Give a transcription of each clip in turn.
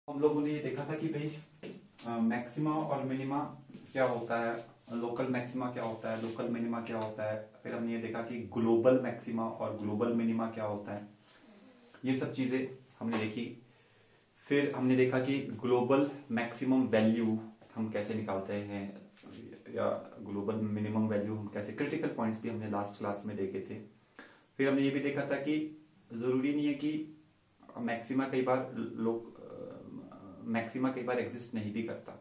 हम लोगों ने ये देखा था कि भाई मैक्सिमा और मिनिमा क्या होता है, लोकल मैक्सिमा क्या होता है, लोकल मिनिमा क्या होता है। फिर हमने ये देखा कि ग्लोबल मैक्सिमा और ग्लोबल मिनिमा क्या होता है, ये सब चीजें हमने देखी। फिर हमने देखा कि ग्लोबल मैक्सिमम वैल्यू हम कैसे निकालते हैं या ग्लोबल मिनिमम वैल्यू हम कैसे, क्रिटिकल पॉइंट्स भी हमने लास्ट क्लास में देखे थे। फिर हमने ये भी देखा था कि जरूरी नहीं है कि मैक्सिमा कई बार लोग मैक्सिमा कई बार एग्जिस्ट नहीं भी करता।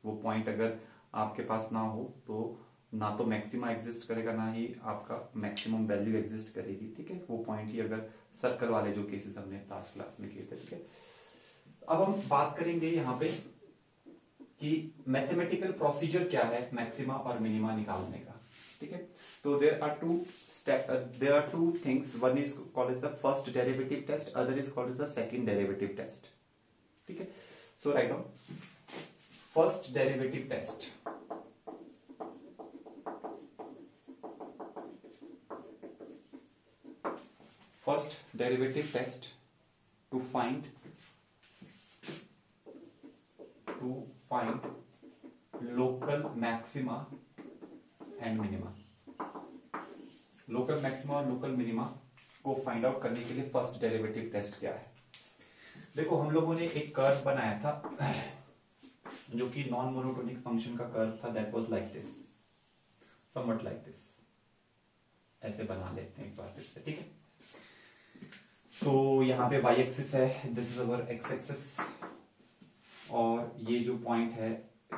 वो पॉइंट अगर आपके पास ना हो तो ना तो मैक्सिमा एग्जिस्ट करेगा ना ही आपका मैक्सिमम वैल्यू एग्जिस्ट करेगी। ठीक है, वो पॉइंट ही अगर सर्कल वाले जो केसेस हमने लास्ट क्लास में किए थे। ठीक है, अब हम बात करेंगे यहाँ पे कि मैथमेटिकल प्रोसीजर क्या है मैक्सिमा और मिनिमा निकालने का। ठीक है, तो there are two things, one is called as the first derivative test, other is called as the second derivative test. ठीक है, so write down first derivative test. First derivative test to find local maxima and minima. Local maxima और local minima को find out करने के लिए first derivative test क्या है। देखो, हम लोगों ने एक कर्व बनाया था जो कि नॉन मोनोटोनिक फंक्शन का कर्व था, that was like this, somewhat like this. ऐसे बना लेते हैं एक बार फिर से। ठीक है, तो यहाँ पे y एक्सिस है, this is our x axis, और ये जो पॉइंट है,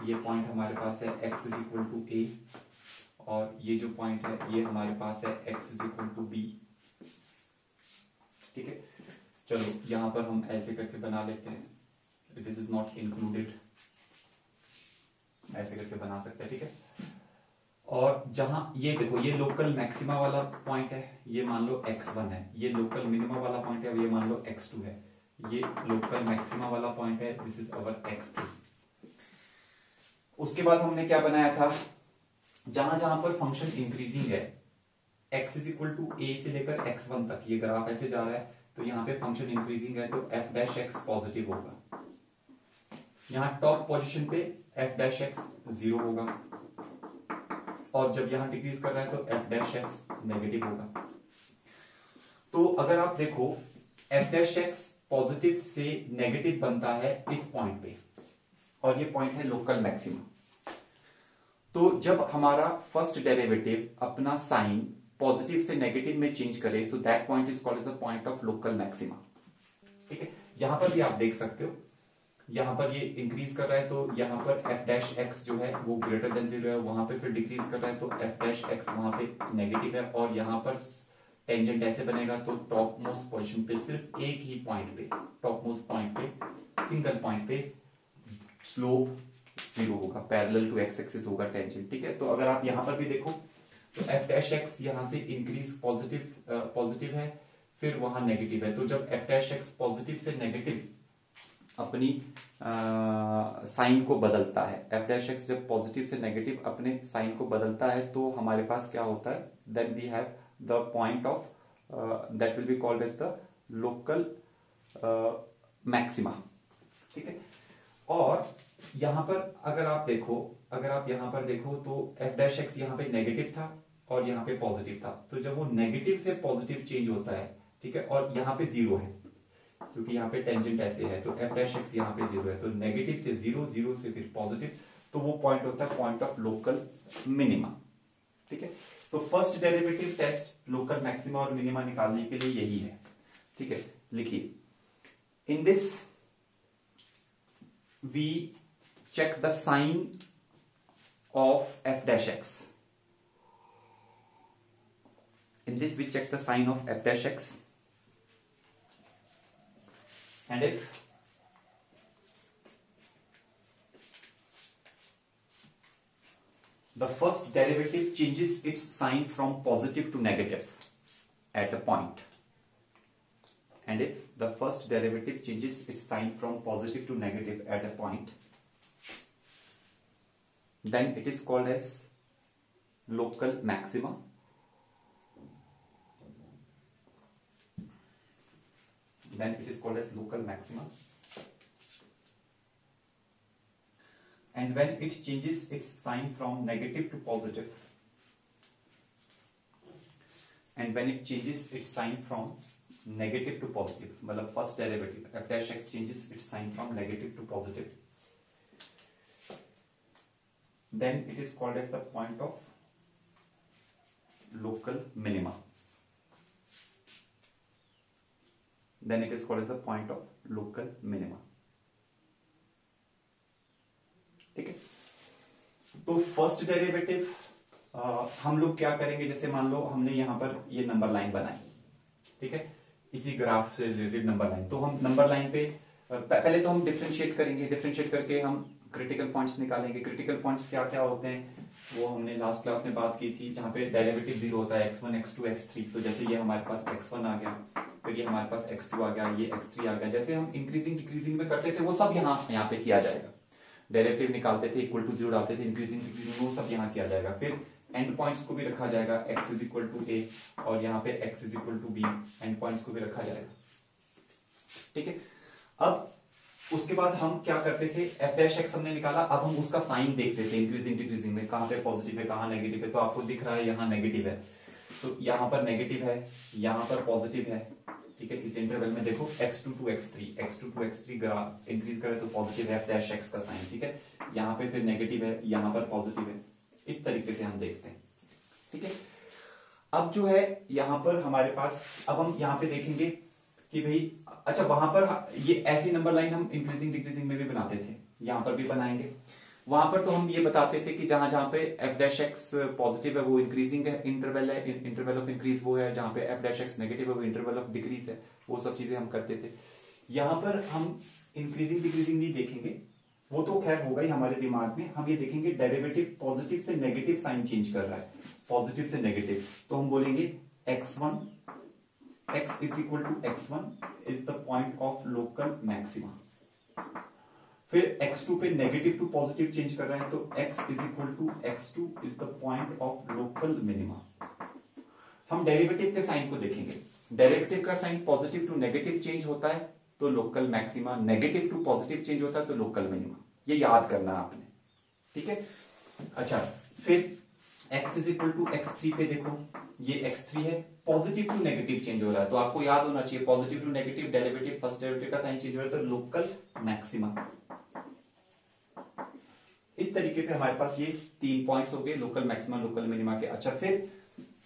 ये पॉइंट हमारे पास है x is equal to a, और ये जो पॉइंट है ये हमारे पास है x is equal to b। ठीक है, चलो यहां पर हम ऐसे करके बना लेते हैं, दिस इज नॉट इंक्लूडेड, ऐसे करके बना सकते हैं। ठीक है, और जहां ये देखो, ये लोकल मैक्सिमा वाला पॉइंट है, ये मान लो x1 है, ये लोकल मिनिमा वाला पॉइंट है, ये मान लो x2 है, ये लोकल मैक्सिमा वाला पॉइंट है, दिस इज अवर x3। उसके बाद हमने क्या बनाया था, जहां जहां पर फंक्शन इंक्रीजिंग है, x is equal to a से लेकर x1 तक, ये ग्राफ ऐसे जा रहा है, तो यहां पे फंक्शन इंक्रीजिंग है तो f डैश x पॉजिटिव होगा। यहां टॉप पोजीशन पे f डैश x 0 होगा, और जब यहां डिक्रीज कर रहा है तो f डैश x नेगेटिव होगा। तो अगर आप देखो, f डैश x पॉजिटिव से नेगेटिव बनता है इस पॉइंट पे, और ये पॉइंट है लोकल मैक्सिमा। तो जब हमारा फर्स्ट डेरिवेटिव अपना साइन पॉजिटिव से नेगेटिव में चेंज करे, so that point is called as the point of local maxima. ठीक है, यहां पर भी आप देख सकते हो, यहां पर ये इंक्रीज कर रहा है तो यहां पर f डैश x जो है वो ग्रेटर देन 0 है, वहां पे फिर डिक्रीज कर रहा है तो f डैश x वहां पे नेगेटिव है, और यहां पर टेंजेंट ऐसे बनेगा तो टॉप मोस्ट पोजीशन पे सिर्फ एक ही पॉइंट पे, टॉप मोस्ट पॉइंट पे, सिंगल पॉइंट पे स्लोप 0 होगा, पैरेलल टू x एक्सिस होगा टेंजेंट। ठीक है, तो अगर आप यहां पर भी देखो तो f डैश x यहां से इंक्रीज पॉजिटिव है, फिर वहां नेगेटिव है, तो जब f डैश x पॉजिटिव से नेगेटिव अपनी साइन को बदलता है, f डैश x जब पॉजिटिव से नेगेटिव अपने साइन को बदलता है, तो हमारे पास क्या होता है, then we have the point of that will be called as the local maxima. ठीक है, और यहां पर अगर आप यहां पर देखो तो f डैश x यहां पे नेगेटिव था और यहां पे पॉजिटिव था, तो जब वो नेगेटिव से पॉजिटिव चेंज होता है, ठीक है, और यहां पे 0 है क्योंकि यहां पे टेंजेंट ऐसे है, तो f डैश x यहां पे 0 है, तो नेगेटिव से 0, 0 से फिर पॉजिटिव, तो वो पॉइंट होता है पॉइंट ऑफ लोकल मिनिमा। ठीक है, तो first derivative test local maxima और मिनिमा निकालने के लिए यही है। ठीक है, लिखिए, in this we check the sign of f dash x. In this we check the sign of f dash x, and if the first derivative changes its sign from positive to negative at a point, and if the first derivative changes its sign from positive to negative at a point, then it is called as local maxima, then it is called as local maxima, and when it changes its sign from negative to positive, and when it changes its sign from negative to positive, मतलब first derivative f dash x changes its sign from negative to positive, then it is called as the point of local minima. Then it is called as the point of local minima. ठीक है, तो first derivative हम लोग क्या करेंगे, जैसे मान लो हमने यहां पर ये नंबर लाइन बनाई, ठीक है, इसी ग्राफ से रिलेटेड नंबर लाइन, तो हम नंबर लाइन पे पहले तो हम डिफरेंशिएट करेंगे, डिफरेंशिएट करके हम क्रिटिकल पॉइंट्स निकालेंगे। क्रिटिकल पॉइंट्स क्या क्या होते हैं वो हमने लास्ट क्लास में बात की थी, जहां पे डेरिवेटिव जीरो होता है, x1 x2 x3। तो जैसे ये हमारे पास x1 आ गया, फिर ये हमारे पास x2 आ गया, ये x3 आ गया, जैसे हम इंक्रीजिंग डिक्रीजिंग में करते थे वो सब यहाँ पे किया जाएगा। डेरिवेटिव निकालते थे, इक्वल टू जीरो डालते थे, इंक्रीजिंग डिक्रीजिंग वो सब यहाँ किया जाएगा। फिर एंड पॉइंट्स को भी रखा जाएगा, x is equal to a और यहाँ पे x is equal to b, end points को भी रखा जाएगा। ठीक है, अब उसके बाद हम क्या करते थे, f डैश x हमने निकाला, अब हम उसका साइन देखते थे इंक्रीजिंग डिक्रीजिंग में, कहां पे पॉजिटिव है कहां नेगेटिव है। तो आपको दिख रहा है यहाँ नेगेटिव है, तो यहाँ पर नेगेटिव है, यहाँ पर पॉजिटिव है। ठीक है, इस इंटरवल में देखो x2 to x3 इंक्रीज करे तो पॉजिटिव है f डैश x का साइन। ठीक है, यहाँ पे फिर नेगेटिव है, यहाँ पर पॉजिटिव है, इस तरीके से हम देखते हैं। ठीक है, अब जो है यहाँ पर हमारे पास, अब हम यहाँ पे देखेंगे कि भाई अच्छा वहां पर ये ऐसी नंबर लाइन हम इंक्रीजिंग डिक्रीजिंग में भी बनाते थे, यहां पर भी बनाएंगे। वहां पर तो हम ये बताते थे कि जहां जहां पे f डैश x पॉजिटिव है वो इंक्रीजिंग है, इंटरवल है, इंटरवल ऑफ इंक्रीज वो है, जहां पे f डैश x नेगेटिव है वो इंटरवल ऑफ डिक्रीज है, वो सब चीजें हम करते थे। यहां पर हम इंक्रीजिंग डिक्रीजिंग नहीं देखेंगे, वो तो खैर होगा ही हमारे दिमाग में। हम ये देखेंगे डेरिवेटिव पॉजिटिव से नेगेटिव साइन चेंज कर रहा है, पॉजिटिव से नेगेटिव, तो हम बोलेंगे x1 x is equal to x1 is the point of local maxima। फिर x2 पे नेगेटिव टू पॉजिटिव चेंज कर रहे हैं, तो x is equal to x2 is the point of local minima। हम डेरिवेटिव के साइन को देखेंगे, डेरिवेटिव का sign positive to negative change होता है तो local maxima, negative to positive change होता है तो लोकल मिनिमा। ये याद करना आपने। ठीक है, अच्छा फिर x is equal to x3 पे देखो, ये x3 है, पॉजिटिव टू नेगेटिव चेंज हो रहा है, तो आपको याद होना चाहिए positive to negative derivative first derivative का साइन चेंज हो रहा है तो लोकल मैक्सिमा। इस तरीके से हमारे पास ये 3 पॉइंट्स हो गए, लोकल मैक्सिमा लोकल मिनिमा के। अच्छा फिर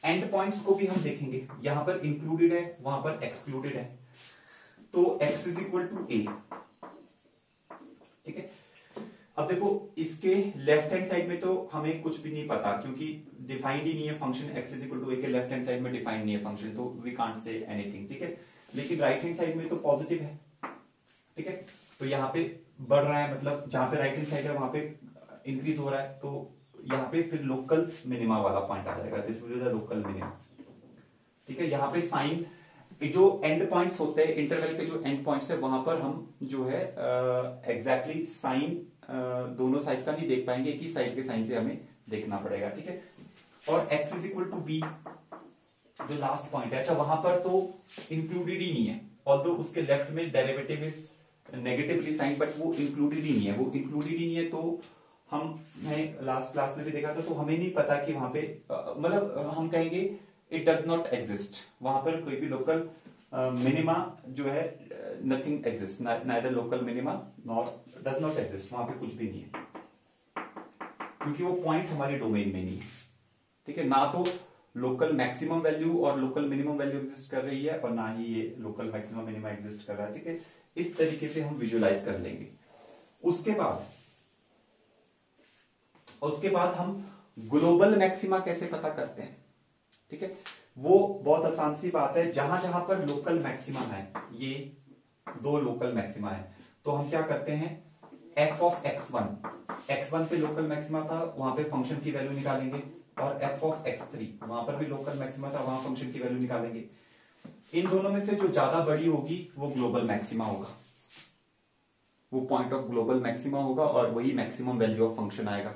एंड पॉइंट्स को भी हम देखेंगे, यहां पर इंक्लूडेड है वहां पर एक्सक्लूडेड है, तो x is equal to a। ठीक है, अब देखो इसके लेफ्ट हैंड साइड में तो हमें कुछ भी नहीं पता क्योंकि डिफाइंड ही नहीं है function, x is equal to a के लेफ्ट हैंड साइड में डिफाइंड नहीं है फंक्शन, तो वी कांट से एनीथिंग। ठीक है, लेकिन राइट हैंड साइड में तो पॉजिटिव है। ठीक है, तो यहाँ पे बढ़ रहा है, मतलब जहां पे राइट हैंड साइड है वहां पे इंक्रीज हो रहा है, तो यहाँ पे फिर लोकल मिनिमा वाला पॉइंट आ जाएगा, this will be the local minima. ठीक है, यहाँ पे साइन जो एंड पॉइंट्स होते हैं, इंटरवल के जो एंड पॉइंट्स है वहां पर हम जो है एग्जैक्टली साइन दोनों साइड का नहीं देख पाएंगे, एक ही साइड के साइन से हमें देखना पड़ेगा। ठीक है, और x is equal to b जो लास्ट पॉइंट है, अच्छा वहां पर तो इंक्लूडेड ही नहीं है, ऑल्दो उसके लेफ्ट में derivative is negatively sign, but वो इंक्लूडेड ही नहीं है, वो इंक्लूडेड ही नहीं है। तो हमने लास्ट क्लास में भी देखा था, तो हमें नहीं पता कि वहां पे मतलब हम कहेंगे इट डज नॉट एग्जिस्ट, वहां पर कोई भी लोकल मिनिमा जो है nothing exist, neither local minima not does not exist, वहां पे कुछ भी नहीं है क्योंकि वो पॉइंट हमारे डोमेन में नहीं है। ठीक है, ना तो लोकल मैक्सिमम वैल्यू और लोकल मिनिमम वैल्यू एग्जिस्ट कर रही है और ना ही ये लोकल मैक्सिमम मिनिमा एग्जिस्ट कर रहा है। ठीक है, इस तरीके से हम विजुअलाइज कर लेंगे। उसके बाद हम ग्लोबल मैक्सिमा कैसे पता करते हैं। ठीक है, वो बहुत आसान सी बात है, जहां जहां पर लोकल मैक्सिमा है, ये 2 लोकल मैक्सिमा है, तो हम क्या करते हैं f ऑफ x1 पे लोकल मैक्सिमा था, वहां पे फंक्शन की वैल्यू निकालेंगे, और f ऑफ x3 वहां पर भी लोकल मैक्सिमा था, वहां फंक्शन की वैल्यू निकालेंगे। इन दोनों में से जो ज्यादा बड़ी होगी वो ग्लोबल मैक्सिमा होगा, वो पॉइंट ऑफ ग्लोबल मैक्सिमा होगा और वही मैक्सिमम वैल्यू ऑफ फंक्शन आएगा।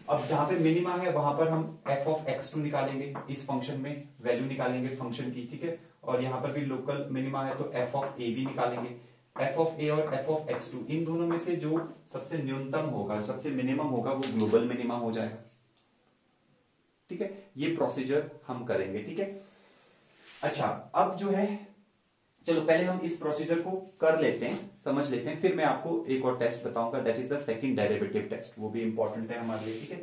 अब जहां पे मिनिमा है वहां पर हम f ऑफ x2 निकालेंगे, इस फंक्शन में वैल्यू निकालेंगे फंक्शन की। ठीक है, और यहां पर भी लोकल मिनिमा है तो f ऑफ a भी निकालेंगे, एफ ऑफ ए और एफ ऑफ एक्स टू, इन दोनों में से जो सबसे न्यूनतम होगा, सबसे मिनिमम होगा, वो ग्लोबल मिनिमम हो जाएगा। ठीक है, ये प्रोसीजर हम करेंगे। ठीक है, अच्छा अब जो है, चलो पहले हम इस प्रोसीजर को कर लेते हैं, समझ लेते हैं, फिर मैं आपको एक और टेस्ट बताऊंगा, that is the second derivative test, वो भी इंपॉर्टेंट है हमारे लिए। ठीक है,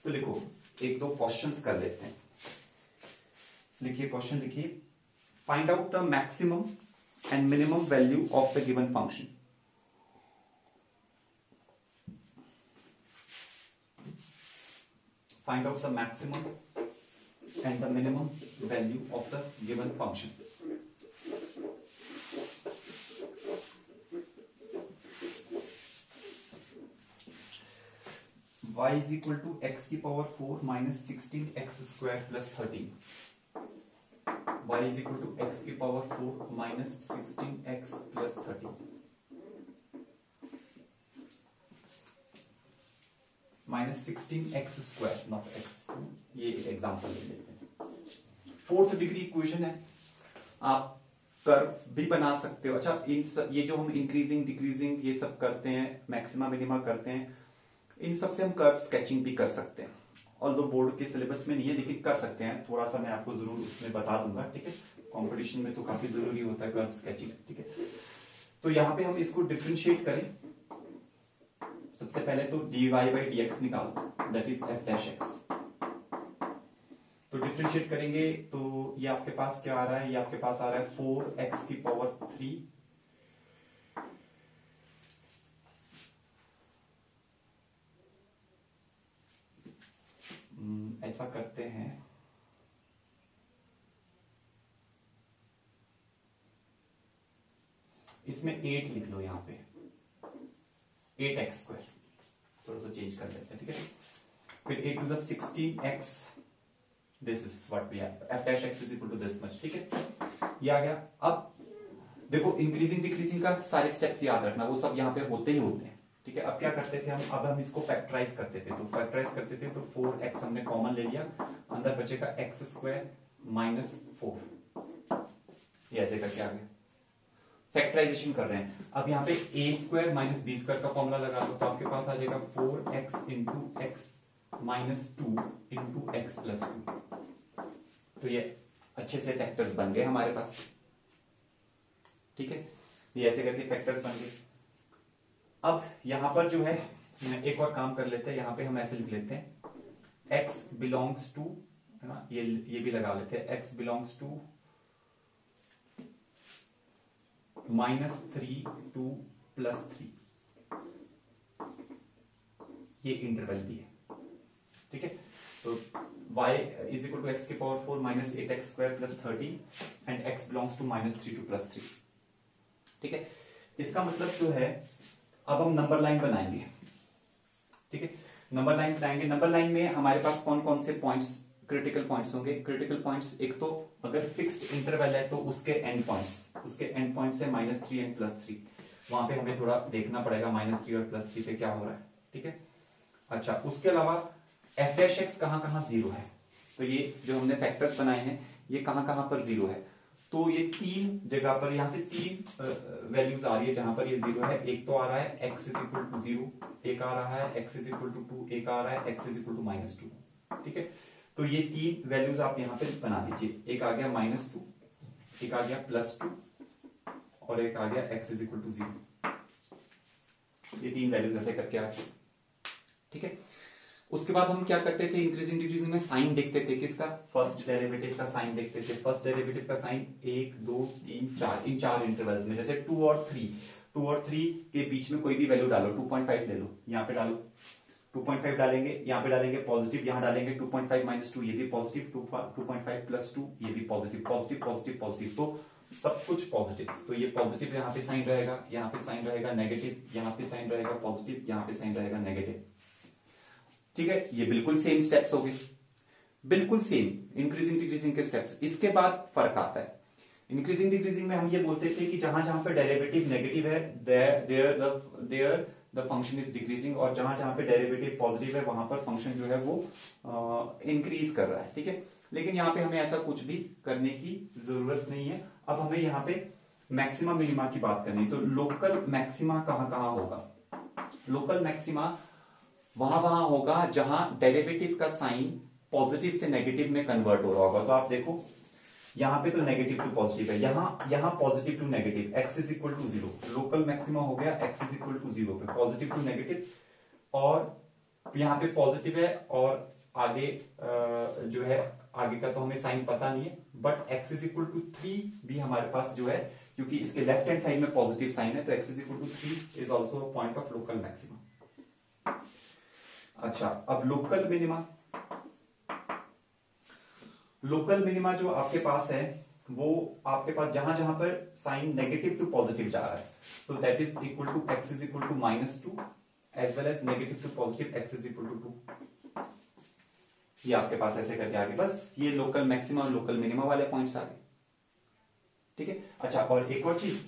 तो लिखो, एक दो क्वेश्चंस कर लेते हैं। लिखिए क्वेश्चन, लिखिए, find out the maximum and minimum value of the given function. Find out the maximum and the minimum value of the given function. Y is equal to x की power 4 minus 16x square plus 13. Y is equal to x की power 4 minus 16x plus 13. Minus 16x square, not x. ये example ले लेते हैं। Fourth degree equation है, आप curve भी बना सकते हो। अच्छा, ये जो हम इंक्रीजिंग डिक्रीजिंग ये सब करते हैं, मैक्सिमा मिनिमा करते हैं, इन सब से हम कर्व स्केचिंग भी कर सकते हैं। ऑल्दो बोर्ड के सिलेबस में नहीं है, लेकिन कर सकते हैं। थोड़ा सा मैं आपको जरूर उसमें बता दूंगा। ठीक है, कंपटीशन में तो काफी जरूरी होता है कर्व स्केचिंग। ठीक है, तो यहां पे हम इसको डिफ्रेंशिएट करें। सबसे पहले तो dy बाई डी एक्स निकालो, that is F dash x. तो डिफ्रेंशिएट करेंगे तो ये आपके पास क्या आ रहा है, ये आपके पास आ रहा है 4x की पावर 3 ऐसा करते हैं, इसमें 8 लिख लो, यहां पे 8x स्क्वायर, थोड़ा सा चेंज कर लेते हैं। ठीक है, फिर 8 to the 16x, this is what we have, f dash x is equal to this much। ठीक है, ये आ गया। अब देखो, इंक्रीजिंग डिक्रीजिंग का सारे स्टेप्स याद रखना, वो सब यहाँ पे होते ही होते हैं। ठीक है, अब क्या करते थे हम, अब हम इसको फैक्टराइज करते थे। तो फैक्टराइज करते थे तो 4x हमने कॉमन ले लिया, अंदर बचेगा x स्क्वायर माइनस 4, ये ऐसे करके आ गया। फैक्टराइजेशन कर रहे हैं, अब यहाँ पे a square minus b square का फॉर्मूला लगा दो, तो आपके पास आ जाएगा 4x into x minus 2 into x plus 2। तो ये अच्छे से फैक्टर्स बन गए हमारे पास। ठीक है, ये ऐसे करके फैक्टर्स बन गए। अब यहां पर जो है, एक और काम कर लेते हैं, यहां पे हम ऐसे लिख लेते हैं x बिलोंग्स टू, है ना, ये भी लगा लेते हैं, x बिलोंग्स टू -3 to +3, ये इंटरवल भी है। ठीक है, तो y is equal to x की power 4 minus 8x square plus 30 and x belongs to -3 to +3। ठीक है, इसका मतलब जो है, अब हम नंबर लाइन बनाएंगे। ठीक है, नंबर लाइन बनाएंगे। नंबर लाइन में हमारे पास कौन कौन से पॉइंट्स, क्रिटिकल पॉइंट्स होंगे। क्रिटिकल पॉइंट्स, एक तो अगर फिक्स्ड इंटरवल है तो उसके एंड पॉइंट्स है -3 एंड +3, वहां पे हमें थोड़ा देखना पड़ेगा -3 और +3 पे क्या हो रहा है। ठीक है, अच्छा, उसके अलावा एफ डैश एक्स कहां कहां जीरो है, तो ये जो हमने फैक्टर्स बनाए हैं ये कहां कहां पर जीरो है, तो ये 3 जगह पर, यहां से 3 वैल्यूज आ रही है जहां पर ये जीरो है। एक तो आ रहा है x इज इक्वल टू 0, एक आ रहा है x इज इक्वल टू 2, एक आ रहा है x इज इक्वल टू -2। ठीक है, तो ये 3 वैल्यूज आप यहां पे बना लीजिए, एक आ गया -2, एक आ गया +2 और एक आ गया x इज इक्वल टू 0। ये 3 वैल्यूज ऐसे करके आ गए। ठीक है, उसके बाद हम क्या करते थे, इंक्रीजिंग डिक्रीजिंग में साइन देखते थे, किसका, फर्स्ट डेरिवेटिव का साइन देखते थे। फर्स्ट डेरिवेटिव का साइन 1 2 3 4, इन 4 इंटरवल्स में, जैसे 2 और 3 के बीच में कोई भी वैल्यू डालो, 2.5 ले लो, यहाँ पे डालो 2.5 डालेंगे, यहाँ पे डालेंगे पॉजिटिव, यहाँ डालेंगे 2.5 - 2, ये भी पॉजिटिव, 2.5 + 2 ये भी पॉजिटिव, पॉजिटिव पॉजिटिव पॉजिटिव, तो सब कुछ पॉजिटिव। तो ये पॉजिटिव यहाँ पे साइन रहेगा, यहाँ पे साइन रहेगा नेगेटिव, यहाँ पे साइन रहेगा पॉजिटिव, यहाँ पे साइन रहेगा नेगेटिव। ठीक है, ये बिल्कुल सेम स्टेप्स हो गए, बिल्कुल सेम इंक्रीजिंग डिक्रीजिंग के स्टेप्स। इसके बाद फर्क आता है, इंक्रीजिंग डिक्रीजिंग में हम ये बोलते थे कि जहां जहां पे डेरिवेटिव नेगेटिव है there the function is decreasing, और जहां जहां पे डेरिवेटिव पॉजिटिव है वहां पर फंक्शन जो है वो इंक्रीज कर रहा है। ठीक है, लेकिन यहाँ पे हमें ऐसा कुछ भी करने की जरूरत नहीं है। अब हमें यहाँ पे मैक्सिमा मिनिमा की बात करनी, तो लोकल मैक्सिमा कहां कहां होगा? लोकल मैक्सिमा वहां होगा जहां डेरिवेटिव का साइन पॉजिटिव से नेगेटिव में कन्वर्ट हो रहा होगा। तो आप देखो यहां पे तो नेगेटिव टू पॉजिटिव है, यहां positive to negative, x is equal to 0, local maxima हो गया x इज इक्वल टू 0 पे, पॉजिटिव टू नेगेटिव, और यहां पे पॉजिटिव है और आगे जो है आगे का तो हमें साइन पता नहीं है, but x is equal to 3 भी हमारे पास जो है, क्योंकि इसके लेफ्ट हैंड साइड में पॉजिटिव साइन है, तो x is equal to 3 is also point of local maxima. अच्छा, अब लोकल मिनिमा, लोकल मिनिमा जो आपके पास है वो आपके पास जहां जहां पर साइन नेगेटिव टू पॉजिटिव जा रहा है, तो that is equal to x is equal to -2 as well as negative to positive x is equal to 2। ये आपके पास ऐसे करके आगे, बस ये लोकल मैक्सिमा और लोकल मिनिमा वाले पॉइंट्स आ गए, ठीक है। अच्छा, और एक और चीज,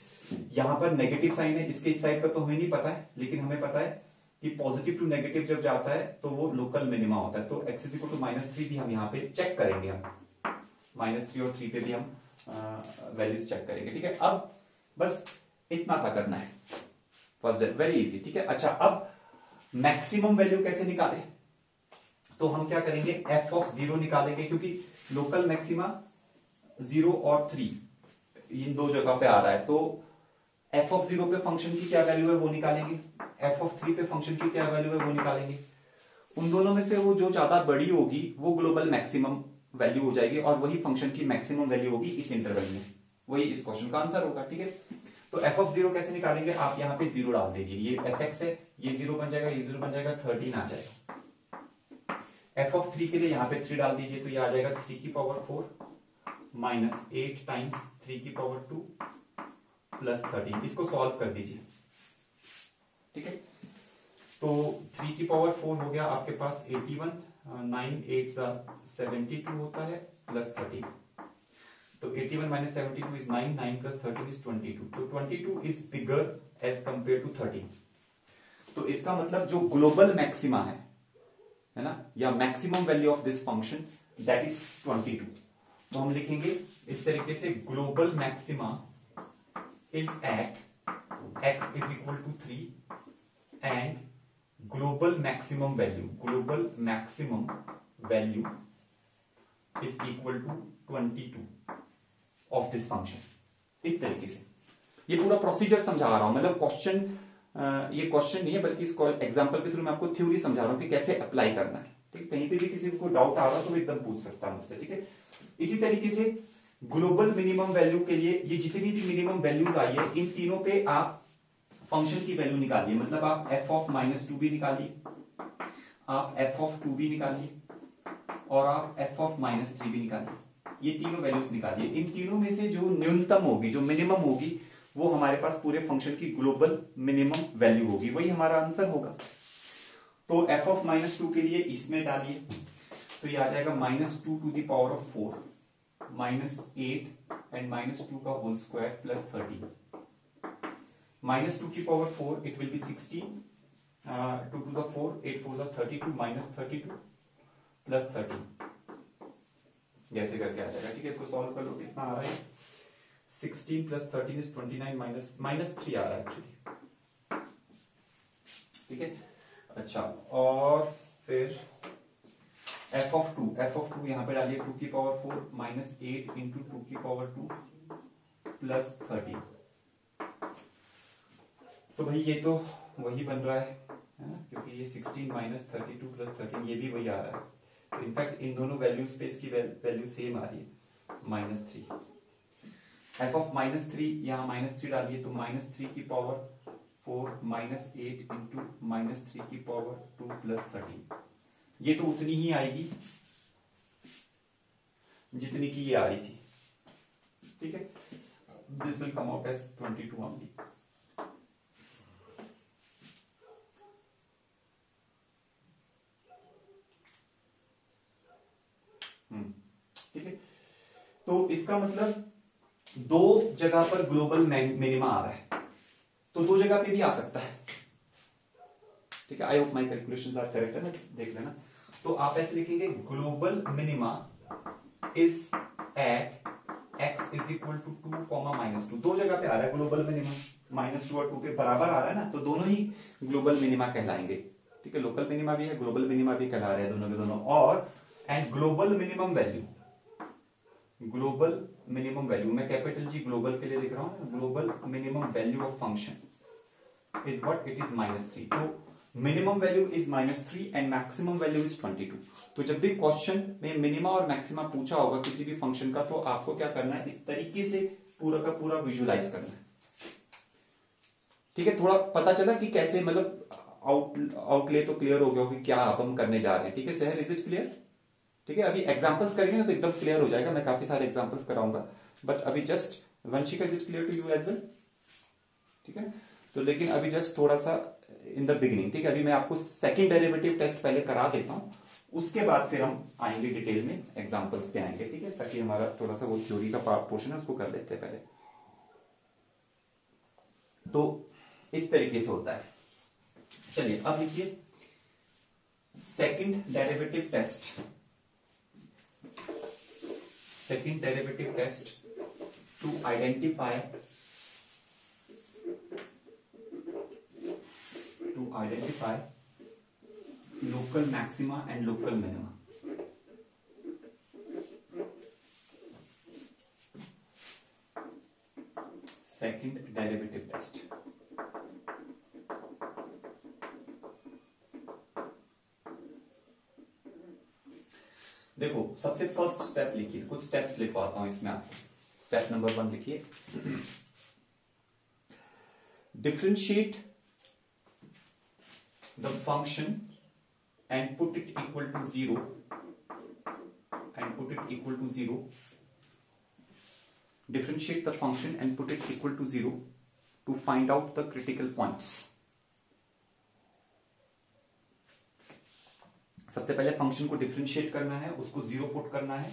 यहां पर नेगेटिव साइन है, इसके इस साइड पर तो हमें नहीं पता है, लेकिन हमें पता है कि पॉजिटिव टू नेगेटिव जब जाता है तो वो लोकल मिनिमा होता है, तो x इज इक्वल टू -3 भी हम यहाँ पे चेक करेंगे, हम -3 और 3 पे भी हम वैल्यूज चेक करेंगे, ठीक है। अब बस इतना सा करना है, फर्स्ट डेट वेरी इजी, ठीक है। अच्छा, अब मैक्सिमम वैल्यू कैसे निकाले? तो हम क्या करेंगे, f ऑफ 0 निकालेंगे, क्योंकि लोकल मैक्सिमा 0 और 3 इन दो जगह पे आ रहा है, तो f ऑफ 0 पे फंक्शन की क्या वैल्यू है वो निकालेंगे, f ऑफ 3 पे फंक्शन की क्या वैल्यू है वो निकालेंगे। उन दोनों में से वो जो ज्यादा बड़ी होगी वो ग्लोबल मैक्सिमम वैल्यू हो जाएगी, और वही फंक्शन की मैक्सिमम वैल्यू होगी इस इंटरवल में, वही इस क्वेश्चन का आंसर होगा, ठीक है। तो f ऑफ 0 कैसे निकालेंगे, आप यहाँ पे 0 डाल दीजिए, ये fx है, ये 0 बन जाएगा, ये 0 बन जाएगा, 13 आ जाएगा। f ऑफ 3 के लिए यहाँ पे 3 डाल दीजिए, तो ये आ जाएगा 3 की पावर 4 माइनस 8 टाइम्स 3 की पावर 2 प्लस 13, इसको सॉल्व कर दीजिए, ठीक है। तो 3 की पावर 4 हो गया आपके पास 81, 9 8 72 होता है, प्लस 13, तो 81 माइनस 72 इज 9, 9 प्लस 13 इज 22, तो 22 is bigger as compare to 13। तो इसका मतलब जो ग्लोबल मैक्सिमा है ना, या maximum value of this function, that is 22। तो हम लिखेंगे इस तरीके से, global maxima is at x is equal to 3 and global maximum value is equal to 22 of this function. इस तरीके से ये पूरा प्रोसीजर समझा रहा हूं, मतलब क्वेश्चन, ये क्वेश्चन नहीं है बल्कि इस एग्जांपल के थ्रू मैं आपको थ्योरी समझा रहा हूं कि कैसे अप्लाई करना है, ठीक। कहीं पे भी किसी को डाउट आ रहा हो तो एकदम पूछ सकता है मुझसे, ठीक है। इसी तरीके से ग्लोबल मिनिमम वैल्यू के लिए ये जितनी भी मिनिमम वैल्यूज आई है, इन तीनों पे आप फंक्शन की वैल्यू निकालिए, मतलब आप f ऑफ -2 भी निकालिए, आप f ऑफ 2 भी निकालिए, और आप f ऑफ -3 भी निकालिए। ये तीनों वैल्यूज निकालिए, इन तीनों में से जो न्यूनतम होगी, जो मिनिमम होगी, वो हमारे पास पूरे फंक्शन की ग्लोबल मिनिमम वैल्यू होगी, वही हमारा आंसर होगा। तो f ऑफ -2 के लिए इसमें डालिए, तो ये आ जाएगा -2 to the power of 4 -8 and -2 का होल स्क्वायर प्लस 13, -2 की power 4 it will be 16, 2 to the 4, 8 4 are 32 minus 32 plus 13, जैसे करके आ जाएगा, ठीक है। इसको सॉल्व कर लो, कितना आ रहा है, 16 प्लस 13 इज 29 -3 आ रहा है एक्चुअली, ठीक है। अच्छा, और फिर f ऑफ 2 यहां पे डालिए, 2 की पावर 4 -8 इंटू 2 की पावर 2 प्लस 13, तो भाई ये तो वही बन रहा है ना, क्योंकि ये 16 माइनस 32 प्लस 13 ये भी वही आ रहा है। इनफैक्ट इन दोनों वैल्यूज पे इसकी वैल्यू सेम आ रही है, -3। f ऑफ -3 यहाँ -3 डालिए, तो -3 की पावर 4 -8 इंटू -3 की पावर 2 प्लस 13, ये तो उतनी ही आएगी जितनी की ये आ रही थी, ठीक है। This will come out as 22 only. ठीक है, तो इसका मतलब दो जगह पर ग्लोबल मिनिमा आ रहा है, तो दो जगह पे भी आ सकता है, ठीक है। I hope my calculations are correct है ना, देख लेना। तो आप ऐसे लिखेंगे, global minima is at x is equal to 2 comma -2, दो जगह पे आ रहा है ग्लोबल मिनिमम, -2 और 2 के बराबर आ रहा है ना, तो दोनों ही ग्लोबल मिनिमा कहलाएंगे। ठीक है, लोकल मिनिमा भी है, ग्लोबल मिनिमा भी कहला रहे हैं दोनों के दोनों। और and global minimum value, global minimum value, मैं कैपिटल जी ग्लोबल के लिए लिख रहा हूं, global minimum value of function is what, it is -3। तो minimum value is -3 and maximum value is 22। तो जब भी क्वेश्चन में मिनिमा और मैक्सिमा पूछा होगा किसी भी फंक्शन का, तो आपको क्या करना है, इस तरीके से पूरा का पूरा विजुलाइज करना है। ठीक है, थोड़ा पता चला कि कैसे, मतलब आउटले तो क्लियर हो गया हो कि क्या आप हम करने जा रहे हैं। ठीक है सहर, इज इट क्लियर? ठीक है, अभी एग्जांपल्स करेंगे ना तो एकदम क्लियर हो जाएगा, मैं काफी सारे एग्जांपल्स कराऊंगा, बट अभी just Vanshika, is it clear to you as well? ठीक है, तो लेकिन अभी जस्ट थोड़ा सा इन द बिगिनिंग। ठीक है, अभी मैं आपको सेकंड डेरिवेटिव टेस्ट पहले करा देता हूं, उसके बाद फिर हम आएंगे डिटेल में, एग्जांपल्स पे आएंगे। ठीक है, ताकि हमारा थोड़ा सा वो थ्योरी का पोर्शन है उसको कर लेते हैं पहले। तो इस तरीके से होता है। चलिए अब लिखिए second derivative test, second derivative test to identify local maxima and local minima. Second derivative test. देखो सबसे फर्स्ट स्टेप लिखिए, कुछ स्टेप्स लिखवाता हूं इसमें आपको। स्टेप नंबर 1 लिखिए, differentiate the function and put it equal to 0 differentiate the function and put it equal to 0 to find out the critical points। सबसे पहले फंक्शन को डिफरेंशिएट करना है, उसको 0 पुट करना है,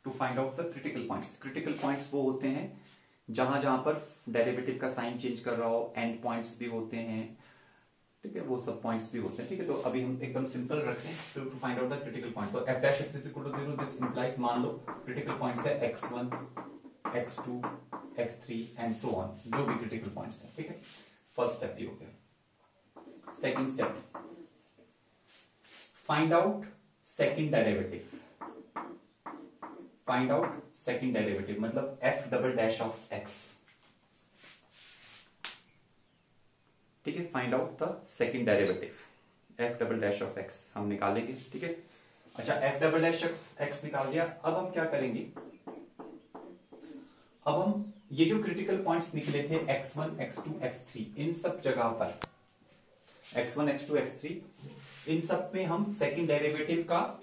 to find out the critical points. Critical points वो होते हैं जहां जहां पर डेरिवेटिव का साइन चेंज कर रहा हो, एंड पॉइंट्स भी होते हैं। ठीक है, वो सब पॉइंट्स भी होते हैं। ठीक है, तो अभी हम एकदम सिंपल रखते हैं to find out the critical point. तो f dash x is equal to 0, this implies, मान लो क्रिटिकल पॉइंट्स है x1 x2 x3 and so on, जो भी क्रिटिकल पॉइंट्स हैं। ठीक है, फर्स्ट स्टेप ये हो गया। Second step, find out second derivative. Find out second derivative मतलब f double dash of x। ठीक है, find out the second derivative f double dash of x हम निकालेंगे। ठीक है, अच्छा f double dash of x निकाल दिया। अब हम क्या करेंगे, अब हम ये जो क्रिटिकल पॉइंट्स निकले थे x1 x2 x3, इन सब जगह पर x1 x2 x3, इन सब में हम सेकंड डेरिवेटिव का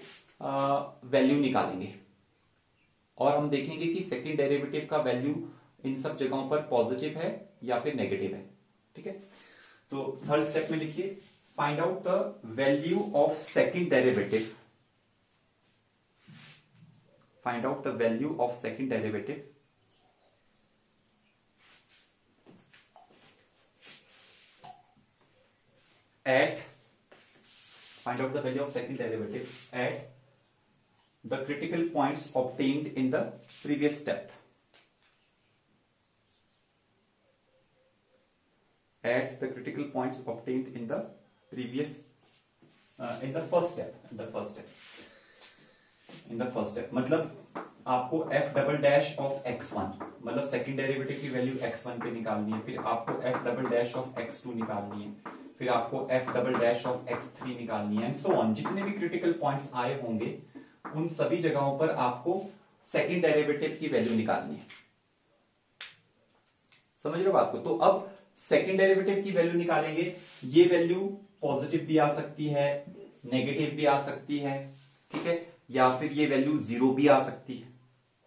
वैल्यू निकालेंगे और हम देखेंगे कि सेकंड डेरिवेटिव का वैल्यू इन सब जगहों पर पॉजिटिव है या फिर नेगेटिव है। ठीक है, तो थर्ड स्टेप में लिखिए, find out the value of second derivative. Find out the value of second derivative at, find out the value of second derivative at the critical points obtained in the previous step. At the critical points obtained in the previous in the first step मतलब आपको f double dash of x1 मतलब second derivative की value x1 पे निकालनी है, फिर आपको f double dash of x2 निकालनी है, फिर आपको f double dash of x3 निकालनी है, एंड सो ऑन। जितने भी क्रिटिकल पॉइंट्स आए होंगे उन सभी जगहों पर आपको सेकंड डेरिवेटिव की वैल्यू निकालनी है। समझ रहे हो बात को? तो अब सेकंड डेरिवेटिव की वैल्यू निकालेंगे, ये वैल्यू पॉजिटिव भी आ सकती है, नेगेटिव भी आ सकती है, ठीक है, या फिर ये वैल्यू 0 भी आ सकती है।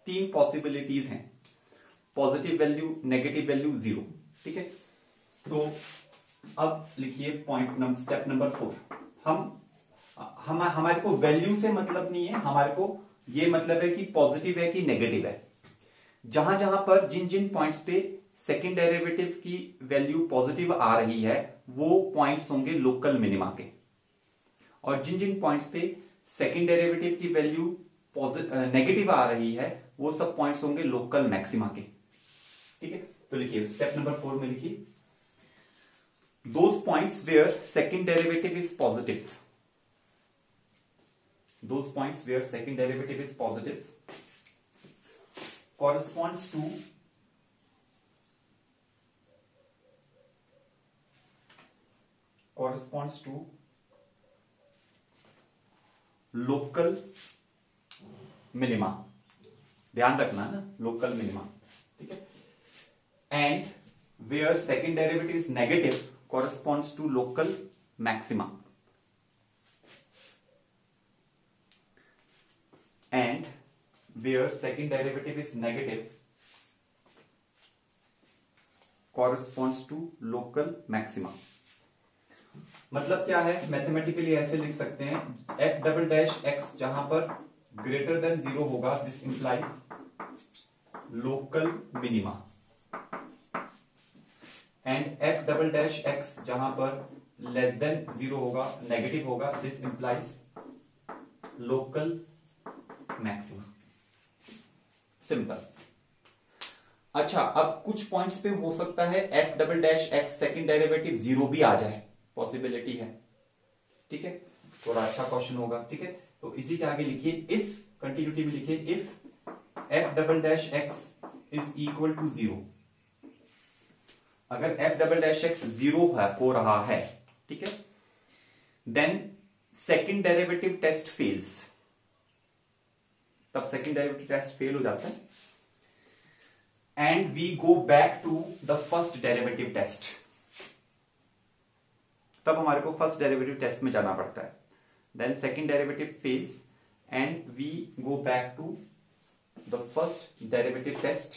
तीन पॉसिबिलिटीज हैं, पॉजिटिव वैल्यू, नेगेटिव वैल्यू, 0। ठीक है, तो अब लिखिए पॉइंट स्टेप नंबर 4। हमारे को वैल्यू से मतलब नहीं है, हमारे को ये मतलब है कि पॉजिटिव है कि नेगेटिव है। जहां जहां पर जिन जिन पॉइंट्स पे सेकंड डेरिवेटिव की वैल्यू पॉजिटिव आ रही है वो पॉइंट्स होंगे लोकल मिनिमा के, और जिन जिन पॉइंट्स पे सेकंड डेरिवेटिव की वैल्यू नेगेटिव आ रही है वो सब पॉइंट्स होंगे लोकल मैक्सिमा के। ठीक है, तो लिखिए स्टेप नंबर 4 में लिखिए those points where second derivative is positive, those points where second derivative is positive corresponds to local minima, ध्यान रखना ना, लोकल मिनिमा। ठीक है, and where second derivative is negative corresponds to local maxima, and where second derivative is negative corresponds to local maxima. मतलब क्या है, mathematically ऐसे लिख सकते हैं, एफ डबल डैश एक्स जहां पर ग्रेटर देन 0 होगा, this implies local minima, and F double dash x जहां पर लेस देन 0 होगा, नेगेटिव होगा, this implies local maxima. Simple. अच्छा, अब कुछ पॉइंट्स पे हो सकता है F double dash x second derivative 0 भी आ जाए, पॉसिबिलिटी है। ठीक है, थोड़ा अच्छा क्वेश्चन होगा। ठीक है, तो इसी के आगे लिखिए इफ, कंटिन्यूटी में लिखिए if f double dash x is equal to 0, अगर एफ डबल डैश एक्स 0 हो रहा है, ठीक है, then second derivative test fails, तब सेकेंड डेरिवेटिव टेस्ट फेल हो जाता है, and we go back to the first derivative test, तब हमारे को फर्स्ट डेरिवेटिव टेस्ट में जाना पड़ता है। Then second derivative fails and we go back to the first derivative test,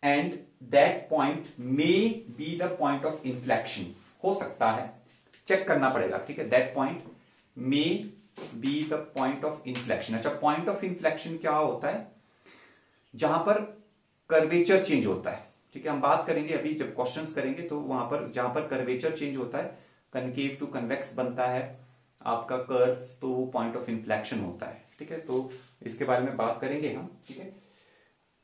and that point may be the point of inflection, हो सकता है, चेक करना पड़ेगा। ठीक है, that point may be the point of inflection. अच्छा, point of inflection क्या होता है, जहां पर कर्वेचर चेंज होता है। ठीक है, हम बात करेंगे अभी जब क्वेश्चंस करेंगे, तो वहां पर जहां पर कर्वेचर चेंज होता है, कनकेव टू कन्वेक्स बनता है आपका कर्व, तो वो पॉइंट ऑफ इन्फ्लेक्शन होता है। ठीक है, तो इसके बारे में बात करेंगे हम। ठीक है,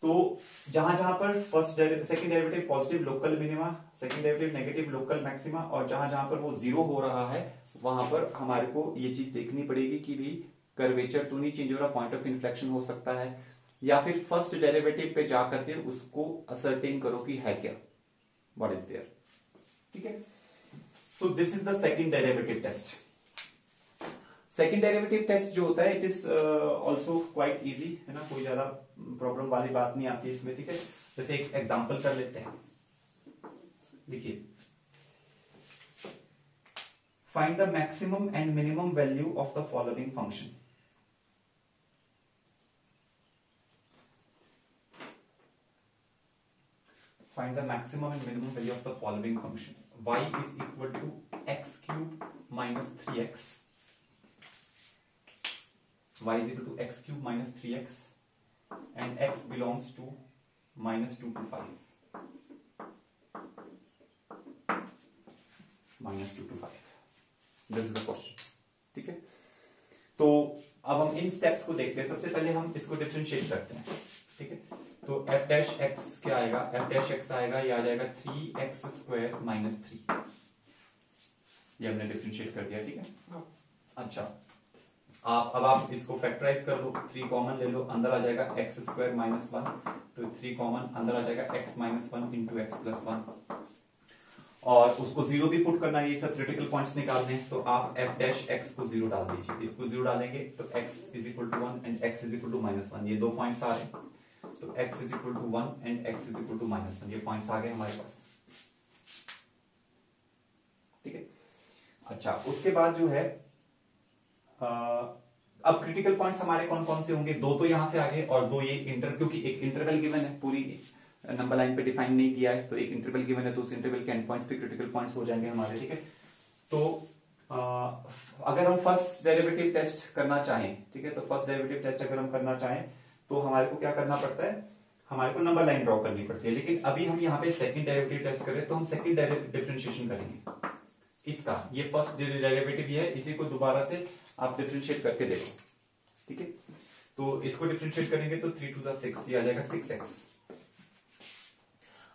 तो जहां जहां पर second derivative positive local minima, second derivative negative local maxima, और जहां जहां पर वो 0 हो रहा है, वहां पर हमारे को ये चीज देखनी पड़ेगी कि भी कर्वेचर तो नहीं चेंज हो रहा, पॉइंट ऑफ इन्फ्लेक्शन हो सकता है, या फिर फर्स्ट डेरिवेटिव पे जाकर के उसको असर्टेन करो कि है क्या, व्हाट इज देयर। ठीक है, so this is the second derivative test. Second derivative test जो होता है, it is also quite easy, है ना, कोई ज्यादा प्रॉब्लम वाली बात नहीं आती इसमें। ठीक है, जैसे एक एग्जांपल कर लेते हैं, देखिए find the maximum and minimum value of the following function. Find the maximum and minimum value of the following function. Y is equal to x cube minus 3x. Y is equal to x cube minus 3x, and x belongs to minus 2 to 5. Minus 2 to 5. This is the question. ठीक है, तो अब हम इन steps को देखते हैं। सबसे पहले हम इसको डिफरेंशिएट करते हैं। ठीक है, तो एफ डैश एक्स क्या आएगा, एफ डैश एक्स आएगा, ये आ जाएगा 3x² माइनस 3, ये हमने डिफरेंशिएट कर दिया। ठीक है, अच्छा, अब आप इसको फैक्टराइज कर लो, 3 कॉमन ले लो, अंदर आ जाएगा x² माइनस 1, तो 3 कॉमन, अंदर आ जाएगा x minus 1 into x plus 1, और उसको 0 भी पुट करना है, ये सब क्रिटिकल पॉइंट्स निकालने हैं, तो आप एफ डैश एक्स को 0 डाल दीजिए, इसको 0 डालेंगे तो x is equal to 1 and x is equal to minus 1, ये 2 पॉइंट्स आ रहे हैं, तो x is equal to 1 and x is equal to minus 1, ये पॉइंट्स आ गए हमारे पास। ठीक है, अच्छा, उसके बाद जो है अब क्रिटिकल पॉइंट्स हमारे कौन कौन से होंगे, 2 तो यहां से आ गए और 2 ये क्योंकि एक इंटरवल गिवन है, पूरी नंबर लाइन पे डिफाइन नहीं किया है, तो एक इंटरवल गिवन है, तो उस इंटरवल के एंड पॉइंट्स पे क्रिटिकल पॉइंट्स हो जाएंगे हमारे। ठीक है, तो अगर हम फर्स्ट डेरिवेटिव टेस्ट करना चाहें, ठीक है, तो फर्स्ट डेरिवेटिव टेस्ट अगर हम करना चाहें तो हमारे को क्या करना पड़ता है, हमारे को नंबर लाइन ड्रॉ करनी पड़ती है। लेकिन अभी हम यहाँ पे सेकंड डेरिवेटिव टेस्ट करें, तो हम सेकंड डिफरेंशिएशन करेंगे। इसका ये फर्स्ट डेरिवेटिव ये है, इसी को दोबारा से आप डिफरेंशिएट करके देखो, ठीक है। तो इसको डिफरेंशिएट करेंगे तो 3 2 6 ये आ जाएगा 6x।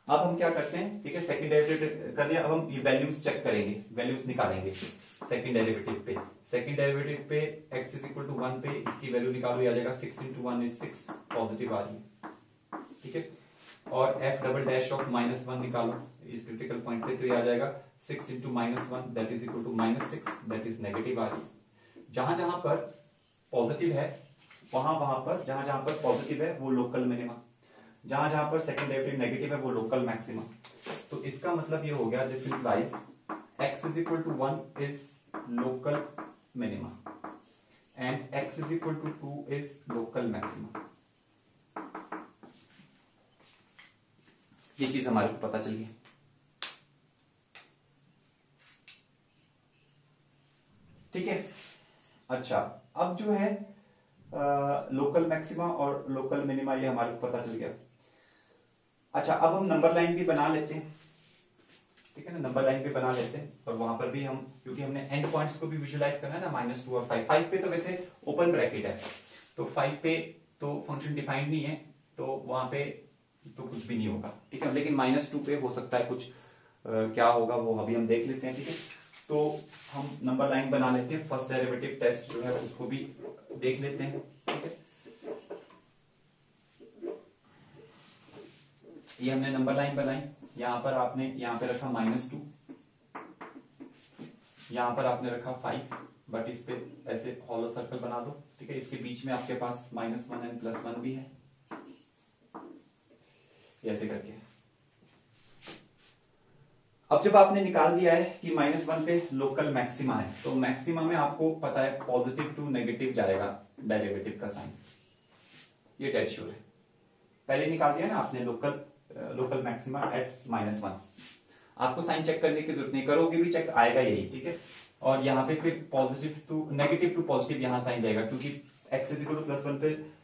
अब हम क्या करते हैं, ठीक है, सेकंड डेरिवेटिव कर लिया, अब हम ये वैल्यूज चेक करेंगे, वैल्यूज निकालेंगे सेकंड डेरिवेटिव पे। सेकंड डेरिवेटिव पे x इज इक्वल टू 1 पे इसकी वैल्यू निकालो, ये आ जाएगा 6 इंटू 1 इज 6 पॉजिटिव आ रही है, ठीक है। और f डबल डैश ऑफ -1 निकालो इस क्रिटिकल पॉइंट पे, तो ये आ जाएगा 6 into -1 that is equal to -6 that is negative आ रही है। जहां जहां पर पॉजिटिव है वहां पर जहां जहां पर पॉजिटिव है वो लोकल मिनिमा, जहां जहां पर सेकंड डेरिवेटिव नेगेटिव है वो लोकल मैक्सिमा। तो इसका मतलब ये हो गया, this implies x is equal to 1 is local minima and x is equal to 2 is local maxima. ये चीज हमारे को पता चल गई, ठीक है। अच्छा, अब जो है लोकल मैक्सिमा और लोकल मिनिमा ये हमारे को पता चल गया। अच्छा, अब हम नंबर लाइन भी बना लेते हैं, ठीक है ना, नंबर लाइन भी बना लेते हैं। और वहां पर भी हम, क्योंकि हमने एंड पॉइंट्स को भी विजुलाइज करना है ना, -2 और 5। 5 पे तो वैसे ओपन ब्रैकेट है, तो 5 पे तो फंक्शन डिफाइंड नहीं है, तो वहां पे तो कुछ भी नहीं होगा, ठीक है। लेकिन -2 पे हो सकता है कुछ क्या होगा वो अभी हम देख लेते हैं, ठीक है। तो हम नंबर लाइन बना लेते हैं, फर्स्ट डेरिवेटिव टेस्ट जो है उसको भी देख लेते हैं, ठीक है। ये हमने नंबर लाइन बनाई, यहां पर आपने यहां पे रखा -2, यहां पर आपने रखा 5, बट इस पे ऐसे हॉलो सर्कल बना दो, ठीक है। इसके बीच में आपके पास -1 एंड +1 भी है, ऐसे करके। अब जब आपने निकाल दिया है कि -1 पे लोकल मैक्सिमा है, तो मैक्सिमा में आपको पता है पॉजिटिव टू नेगेटिव जाएगा डेरिवेटिव का साइन, ये डेड श्योर है। पहले निकाल दिया ना आपने लोकल मैक्सिमा एट -1, आपको साइन चेक करने की जरूरत नहीं, करोगे भी चेक आएगा यही, ठीक है। और यहाँ पे फिर positive to negative to positive यहां साइन जाएगा, क्योंकि x इज इक्वल टू +1 पे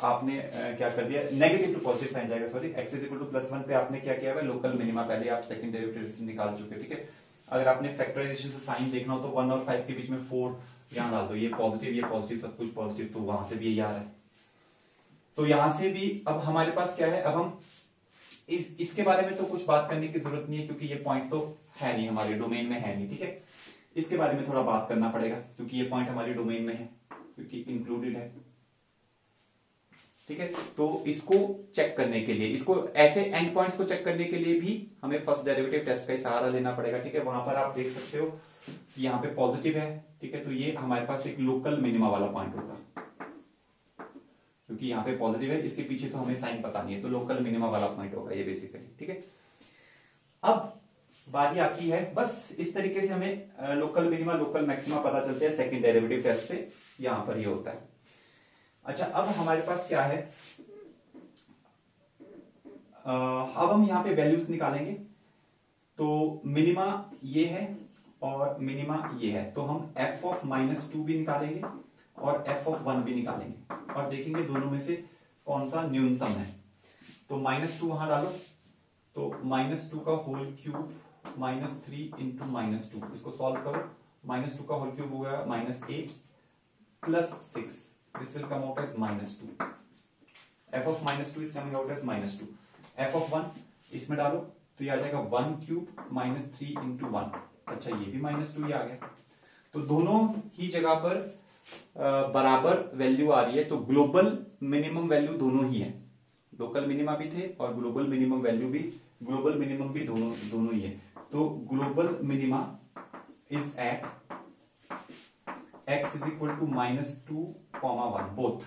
आपने क्या कर दिया, नेगेटिव टू पॉजिटिव साइन जाएगा, sorry, x is equal to +1 पे आपने क्या किया है, लोकल मिनिमा पहले आप सेकंड डेरिवेटिव निकाल चुके, ठीक है। अगर आपने फैक्टराइजेशन से साइन देखना हो तो 1 और 5 के बीच में 4 यहां डाल दो, ये पॉजिटिव सब कुछ पॉजिटिव, तो वहां से भी यही आ रहा है। तो यहां से भी अब हमारे पास क्या है, अब हम इसके बारे में तो कुछ बात करने की जरूरत नहीं है, क्योंकि ये पॉइंट तो है नहीं, हमारे डोमेन में है नहीं, ठीक है। इसके बारे में थोड़ा बात करना पड़ेगा, क्योंकि ये पॉइंट हमारी डोमेन में है, क्योंकि इंक्लूडेड है, ठीक है। तो इसको चेक करने के लिए, इसको ऐसे एंड पॉइंट्स को चेक करने के लिए भी हमें फर्स्ट डेरिवेटिव टेस्ट का सहारा लेना पड़ेगा, ठीक है। वहां पर आप देख सकते हो कि यहाँ पे पॉजिटिव है, ठीक है, तो ये हमारे पास एक लोकल मिनिमा वाला पॉइंट होगा, क्योंकि यहाँ पे पॉजिटिव है, इसके पीछे तो हमें साइन पता नहीं है, तो लोकल मिनिमा वाला पॉइंट होगा ये बेसिकली, ठीक है। अब बारी आती है, बस इस तरीके से हमें लोकल मिनिमा लोकल मैक्सिमा पता चलते हैं सेकंड डेरिवेटिव टेस्ट से, यहां पर ये होता है। अच्छा, अब हमारे पास क्या है, अब हम यहां पे वैल्यूज निकालेंगे, तो मिनिमा ये है और मिनिमा ये है, तो हम f ऑफ -2 भी निकालेंगे और f ऑफ 1 भी निकालेंगे और देखेंगे दोनों में से कौन सा न्यूनतम है। तो -2 वहां डालो, तो -2 का होल क्यूब -3 इंटू -2, इसको सॉल्व करो, -2 का होल क्यूब हो गया -8 plus 6, this will come out as -2, f of -2 is coming out as -2, f of 1 इसमें डालो तो ये आ जाएगा 1 क्यूब -3 इंटू 1, अच्छा ये भी -2 ही आ गया। तो दोनों ही जगह पर बराबर वैल्यू आ रही है, तो ग्लोबल मिनिमम वैल्यू दोनों ही है, लोकल मिनिमा भी थे और ग्लोबल मिनिमम वैल्यू भी, ग्लोबल मिनिमम भी दोनों ही है। तो global minima is at x is equal to -2, 1 both,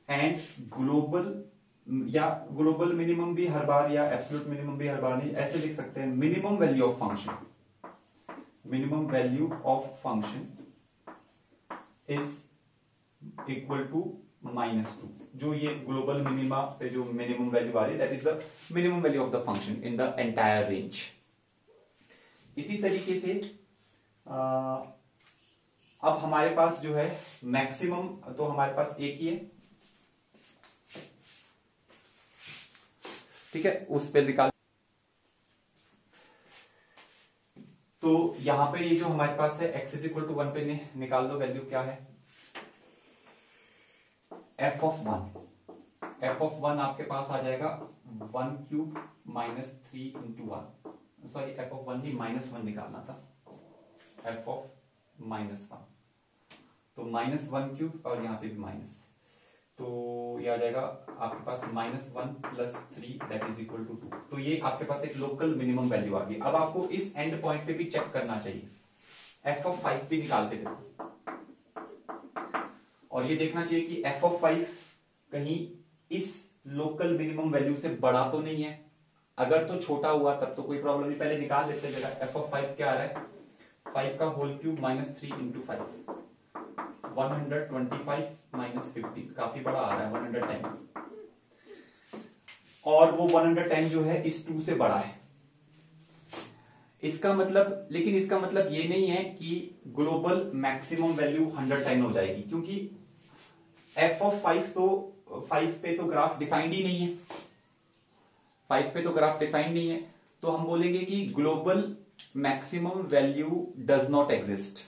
and global minimum भी हर बार या एब्सोल्यूट मिनिमम भी हर बार नहीं, ऐसे लिख सकते हैं, minimum value of function, minimum value of function is equal to -2, जो ये ग्लोबल मिनिमा पे जो मिनिमम वैल्यू आ रही है, that is the minimum value of the function in the entire range. इसी तरीके से अब हमारे पास जो है मैक्सिमम, तो हमारे पास एक ही है, ठीक है, उस पर निकाल। तो यहां पे ये जो हमारे पास है x इज इक्वल टू 1 पे निकाल लो वैल्यू क्या है, f ऑफ 1 आपके पास आ जाएगा 1 cube minus 3 into 1, sorry f of 1 नहीं -1 निकालना था, f ऑफ -1, तो -1 क्यूब और यहां पे भी माइनस, तो ये आ जाएगा आपके पास -1 plus 3 that is equal to 2। तो ये आपके पास एक लोकल मिनिमम वैल्यू आ गई। अब आपको इस एंड पॉइंट पे भी चेक करना चाहिए, f ऑफ 5 भी निकाल के देखो और ये देखना चाहिए कि f ऑफ 5 कहीं इस लोकल मिनिमम वैल्यू से बड़ा तो नहीं है। अगर तो छोटा हुआ तब तो कोई प्रॉब्लम नहीं, पहले निकाल लेते हैं बेटा। f ऑफ 5 क्या आ रहा है, 5 का whole cube minus 3 into 5, 125 minus 50, काफी बड़ा आ रहा है 110, और वो 110 जो है इस 2 से बड़ा है। इसका मतलब, लेकिन इसका मतलब ये नहीं है कि ग्लोबल मैक्सिमम वैल्यू 110 हो जाएगी, क्योंकि f ऑफ 5 तो 5 पे तो ग्राफ डिफाइंड ही नहीं है, 5 पे तो ग्राफ डिफाइंड नहीं है, तो हम बोलेंगे कि global maximum value does not exist,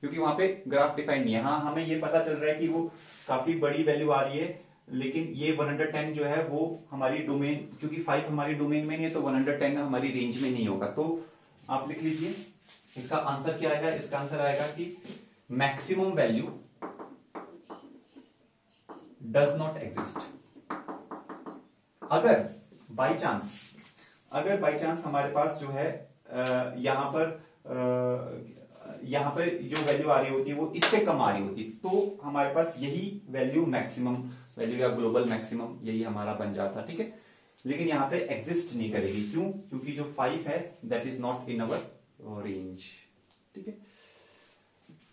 क्योंकि वहां पे ग्राफ डिफाइंड नहीं है। हाँ, हमें ये पता चल रहा है कि वो काफी बड़ी वैल्यू आ रही है, लेकिन ये 110 जो है वो हमारी डोमेन, क्योंकि 5 हमारी डोमेन में नहीं है तो 110 हमारी रेंज में नहीं होगा। तो आप लिख लीजिए इसका आंसर क्या आएगा, इसका आंसर आएगा कि maximum value does not exist. अगर बाई चांस हमारे पास जो है यहां पर जो वैल्यू आ रही होती है वो इससे कम आ रही होती, तो हमारे पास यही वैल्यू मैक्सिमम वैल्यू या ग्लोबल मैक्सिमम यही हमारा बन जाता, ठीक है। लेकिन यहां पे एग्जिस्ट नहीं करेगी, क्यों, क्योंकि जो 5 है that is not in our range, ठीक है।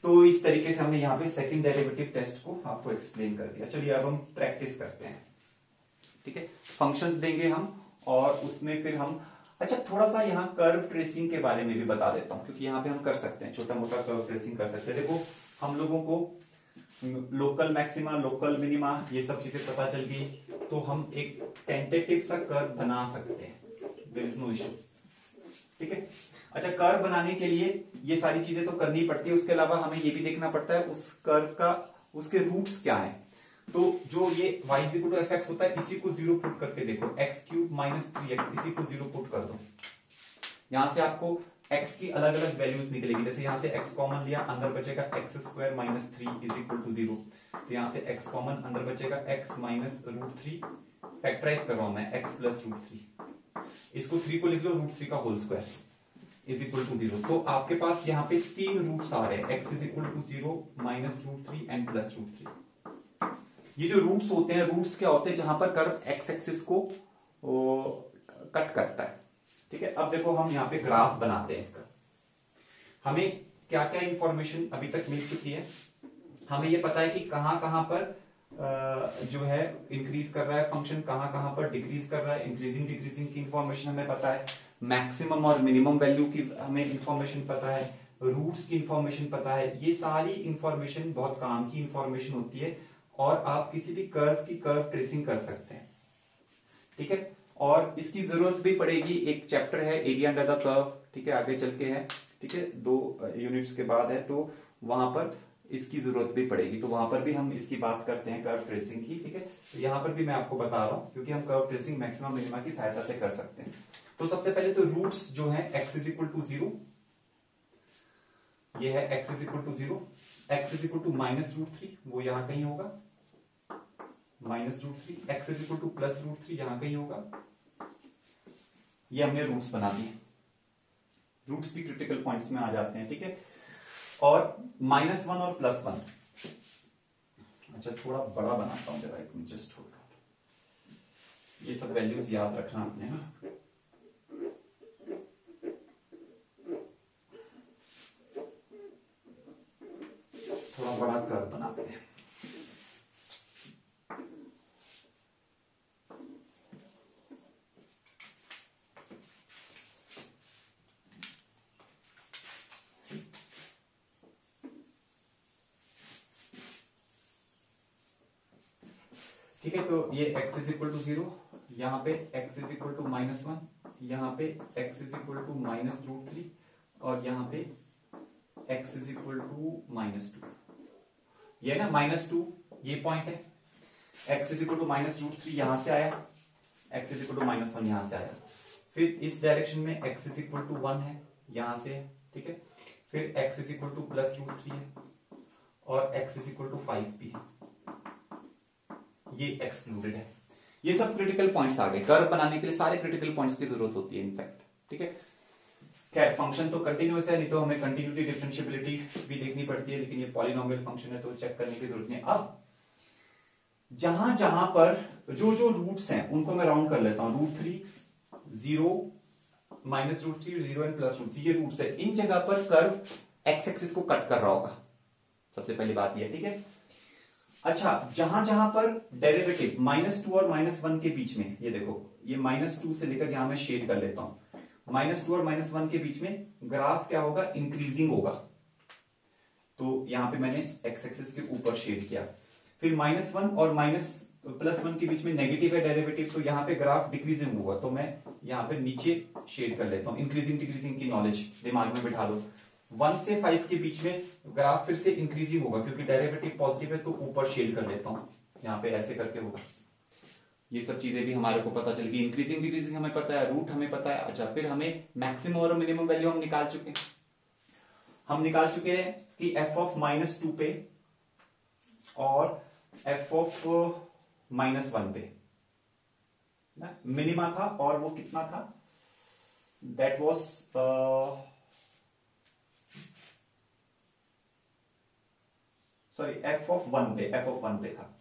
तो इस तरीके से हमने यहाँ पे सेकंड डेरिवेटिव टेस्ट को आपको एक्सप्लेन कर दिया। चलिए अब हम प्रैक्टिस करते हैं, ठीक है। फंक्शंस देंगे हम और उसमें फिर हम, अच्छा थोड़ा सा यहाँ कर्व ट्रेसिंग के बारे में भी बता देता हूं, क्योंकि यहाँ पे हम कर सकते हैं, छोटा मोटा कर्व ट्रेसिंग कर सकते हैं। देखो हम लोगों को लोकल मैक्सिमा, लोकल मिनिमा, ये सब चीजें पता चल गई, तो हम एक टेंटेटिव सा कर्व बना सकते हैं, देयर इज नो इश्यू, ठीक है। अच्छा, कर्व बनाने के लिए ये सारी चीजें तो करनी पड़ती है, उसके अलावा हमें ये भी देखना पड़ता है उस कर्व का, उसके रूट्स क्या है। तो जो ये y equal to f x होता है, इसी को 0 पुट करके देखो, एक्स क्यूब माइनस 3x, इसी को 0 पुट कर दो। यहां से आपको x की अलग अलग वैल्यूज निकलेगी, जैसे यहां से x कॉमन लिया, अंदर बचेगा x square minus 3 is equal to 0। तो यहां से x कॉमन, अंदर बचेगा x माइनस √3, फैक्टराइज कर रहा हूं मैं, x प्लस √3, इसको 3 को लिख लो √3 का whole square is equal to 0। तो आपके पास यहाँ पे 3 रूट्स आ रहे हैं, x is equal to 0 minus √3 and plus √3। ये जो रूट्स होते हैं, रूट्स क्या होते हैं, जहां पर कर्व एक्स एक्सिस को कट करता है, ठीक है। अब देखो हम यहाँ पे ग्राफ बनाते हैं इसका। हमें क्या क्या इंफॉर्मेशन अभी तक मिल चुकी है, हमें ये पता है कि कहां कहां पर जो है इंक्रीज कर रहा है फंक्शन, कहां कहां पर डिक्रीज कर रहा है, इंक्रीजिंग डिक्रीजिंग की इंफॉर्मेशन हमें पता है, मैक्सिमम और मिनिमम वैल्यू की हमें इंफॉर्मेशन पता है, रूट्स की इंफॉर्मेशन पता है। ये सारी इंफॉर्मेशन बहुत काम की इंफॉर्मेशन होती है और आप किसी भी कर्व की कर्व ट्रेसिंग कर सकते हैं, ठीक है। और इसकी जरूरत भी पड़ेगी, एक चैप्टर है एरिया अंडर द कर्व, ठीक है, आगे चल के है, ठीक है, 2 यूनिट्स के बाद है, तो वहां पर इसकी जरूरत भी पड़ेगी, तो वहां पर भी हम इसकी बात करते हैं कर्व ट्रेसिंग की, ठीक है। तो यहां पर भी मैं आपको बता रहा हूं, क्योंकि हम कर्व ट्रेसिंग मैक्सिमम मिनिमा की सहायता से कर सकते हैं। तो सबसे पहले तो रूट्स जो है x इज इक्वल टू 0, ये है x is equal to 0, x is equal to minus √3, वो यहां कहीं होगा, minus √3, x is equal to plus √3 यहां कहीं होगा। ये हमने रूट्स बना दिए, रूट्स भी क्रिटिकल पॉइंट्स में आ जाते हैं, ठीक है। और -1 और +1, अच्छा थोड़ा बड़ा बनाता हूं जरा, जस्ट होल्ड ऑन, ये सब वैल्यूज याद रखना आपने ना। थोड़ा बड़ा कर्व बनाते हैं, ठीक है। तो ये x इज इक्वल टू 0, यहाँ पे x इज इक्वल टू -1, यहाँ पे x is equal to minus √3, और यहां पे x इज इक्वल टू -2, ये ना -2 ये पॉइंट है, x इज इक्वल टू -√3 यहां से आया, x इज इक्वल टू -1 यहां से आया, फिर इस डायरेक्शन में x इज इक्वल टू 1 है यहां से, ठीक है, फिर x इज इक्वल टू +√3 है और x इज इक्वल टू 5 भी है, ये एक्सक्लूडेड है। ये सब क्रिटिकल पॉइंट्स आ गए। कर्व बनाने के लिए सारे क्रिटिकल पॉइंट्स की जरूरत होती है इनफैक्ट, ठीक है। खैर फंक्शन तो कंटिन्यूअस है, नहीं तो हमें कंटिन्यूटी डिफरेंशिएबिलिटी भी देखनी पड़ती है, लेकिन ये पॉलिनोमियल फंक्शन है तो चेक करने की जरूरत नहीं। अब जहां जहां पर जो जो रूट्स हैं उनको मैं राउंड कर लेता हूं, √3, 0, -√3, 0 एंड +√3 ये रूट्स है। इन जगह पर कर्व एक्स एक्सिस को कट कर रहा होगा, सबसे पहली बात ये, ठीक है। अच्छा, जहां जहां पर डेरिवेटिव -2 और -1 के बीच में, ये देखो ये -2 से लेकर यहां मैं शेड कर लेता हूं, -2 और -1 के बीच में ग्राफ क्या होगा, इंक्रीजिंग होगा। तो यहां पे मैंने एक्स एक्सिस के ऊपर शेड किया। फिर -1 और +1 के बीच में नेगेटिव है डेरिवेटिव, तो यहां पे ग्राफ डिक्रीजिंग होगा, तो मैं यहां पे नीचे शेड कर लेता हूं। इंक्रीजिंग डिक्रीजिंग की नॉलेज दिमाग में बिठा लो। 1 से 5 के बीच में ग्राफ फिर से इंक्रीजिंग होगा, क्योंकि डेरिवेटिव पॉजिटिव है, तो ऊपर शेड कर लेता हूं, यहां पे ऐसे करके होगा। ये सब चीजें भी हमारे को पता चल गई। इंक्रीजिंग डिक्रीजिंग हमें पता है, रूट हमें पता है। अच्छा, फिर हमें मैक्सिमम और मिनिमम वैल्यू हम निकाल चुके हैं कि f(-2) पे और f(-1) पे मिनिमा था, और वो कितना था, दैट वॉज f(1) पे था।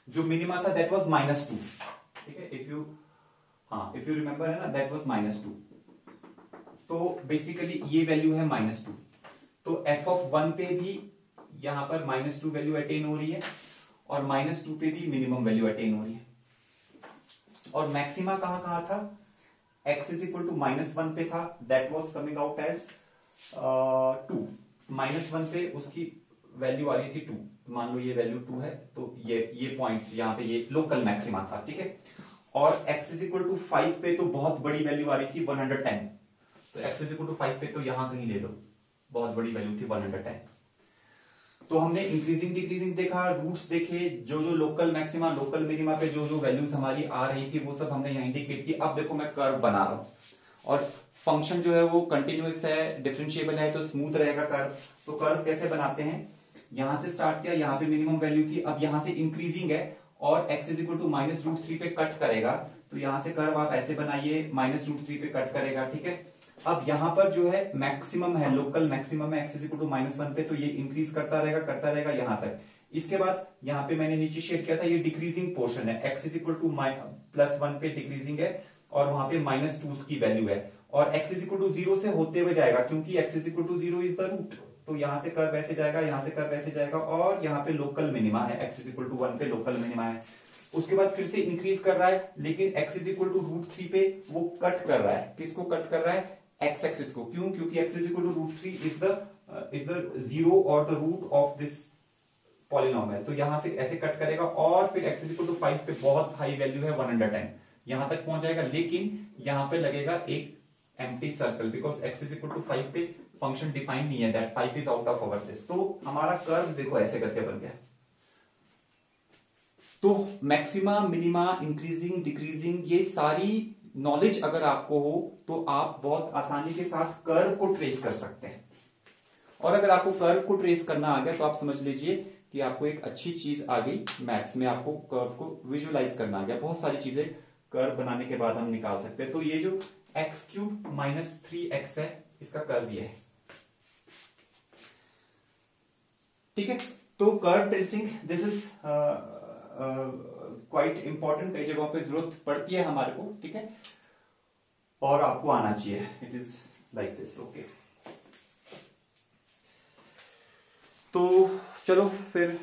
जो मिनिमा था दैट वॉज -2, ठीक है। इफ यू रिमेंबर है ना, दैट वॉज -2। तो बेसिकली ये वैल्यू है -2, तो f(1) पे भी यहां पर -2 वैल्यू अटेन हो रही है, और -2 पे भी मिनिमम वैल्यू अटेन हो रही है। और मैक्सिमा कहां था, x इज इक्वल टू -1 पे था, that was coming out as 2। -1 पे उसकी वैल्यू आ रही थी 2, मान लो ये वैल्यू 2 है, तो ये पॉइंट यहां पे ये लोकल मैक्सिमा था, ठीक है। और x इज इक्वल टू 5 पे तो बहुत बड़ी वैल्यू आ रही थी 110, तो x इज इक्वल टू 5 पे तो यहां कहीं ले लो, बहुत बड़ी वैल्यू थी 110। तो हमने इंक्रीजिंग डिक्रीजिंग देखा, रूट्स देखे, जो जो लोकल मैक्सिमा लोकल मिनिमा पे जो जो वैल्यूज हमारी आ रही थी वो सब हमने यहां इंडिकेट की। अब देखो मैं कर्व बना रहा हूं, और फंक्शन जो है वो कंटिन्यूअस है, डिफरेंशिएबल है, तो स्मूथ रहेगा कर्व। तो कर्व कैसे बनाते हैं, यहां से स्टार्ट किया, यहां पे मिनिमम वैल्यू थी, अब यहां से इंक्रीजिंग है और x इज इक्वल टू -√3 पे कट करेगा, तो यहां से कर्व आप ऐसे बनाइए, -√3 पे कट करेगा, ठीक है। अब यहां पर जो है मैक्सिमम है, लोकल मैक्सिमम है, x इज इक्वल टू -1 पे, तो ये इंक्रीज करता रहेगा यहां तक। इसके बाद यहां पे मैंने नीचे शेड किया था, ये डिक्रीजिंग पोर्शन है, x इज इक्वल टू +1 पे डिक्रीजिंग है, और वहां पे -2 की वैल्यू है, और x इज इक्वल टू 0 से होते हुए जाएगा, क्योंकि x is equal to 0 is the root, तो यहां से कर्व ऐसे जाएगा, यहां से कर्व ऐसे जाएगा, और यहां पे लोकल मिनिमा है, x इज इक्वल टू 1 पे लोकल मिनिमा है। उसके बाद फिर से इंक्रीज कर रहा है, लेकिन x इज इक्वल टू √3 पे वो कट कर रहा है, किसको कट कर रहा है, x एक्सिस को। क्यों, क्योंकि x is equal to √3 is the 0 और the root of this polynomial, तो यहां से ऐसे कट करेगा, और फिर x इज इक्वल टू 5 पे बहुत हाई वैल्यू है 110, यहां तक पहुंच जाएगा, लेकिन यहां पे लगेगा एक empty circle, because x is equal to 5 पे फंक्शन डिफाइन नहीं है, that 5 is out of our this. तो हमारा कर्व देखो ऐसे करके बन गया। तो मैक्सिमा मिनिमा इंक्रीजिंग डिक्रीजिंग ये सारी नॉलेज अगर आपको हो तो आप बहुत आसानी के साथ कर्व को ट्रेस कर सकते हैं। और अगर आपको कर्व को ट्रेस करना आ गया तो आप समझ लीजिए कि आपको एक अच्छी चीज आ गई मैथ्स में, आपको कर्व को विजुअलाइज करना आ गया। बहुत सारी चीजें कर्व बनाने के बाद हम निकाल सकते हैं। तो ये जो x³ - 3x है, इसका कर्व ये है, ठीक है। तो curve tracing this is quite important, कई जगहों पे जरूरत पड़ती है हमारे को, ठीक है, और आपको आना चाहिए। It is like this, okay. तो चलो फिर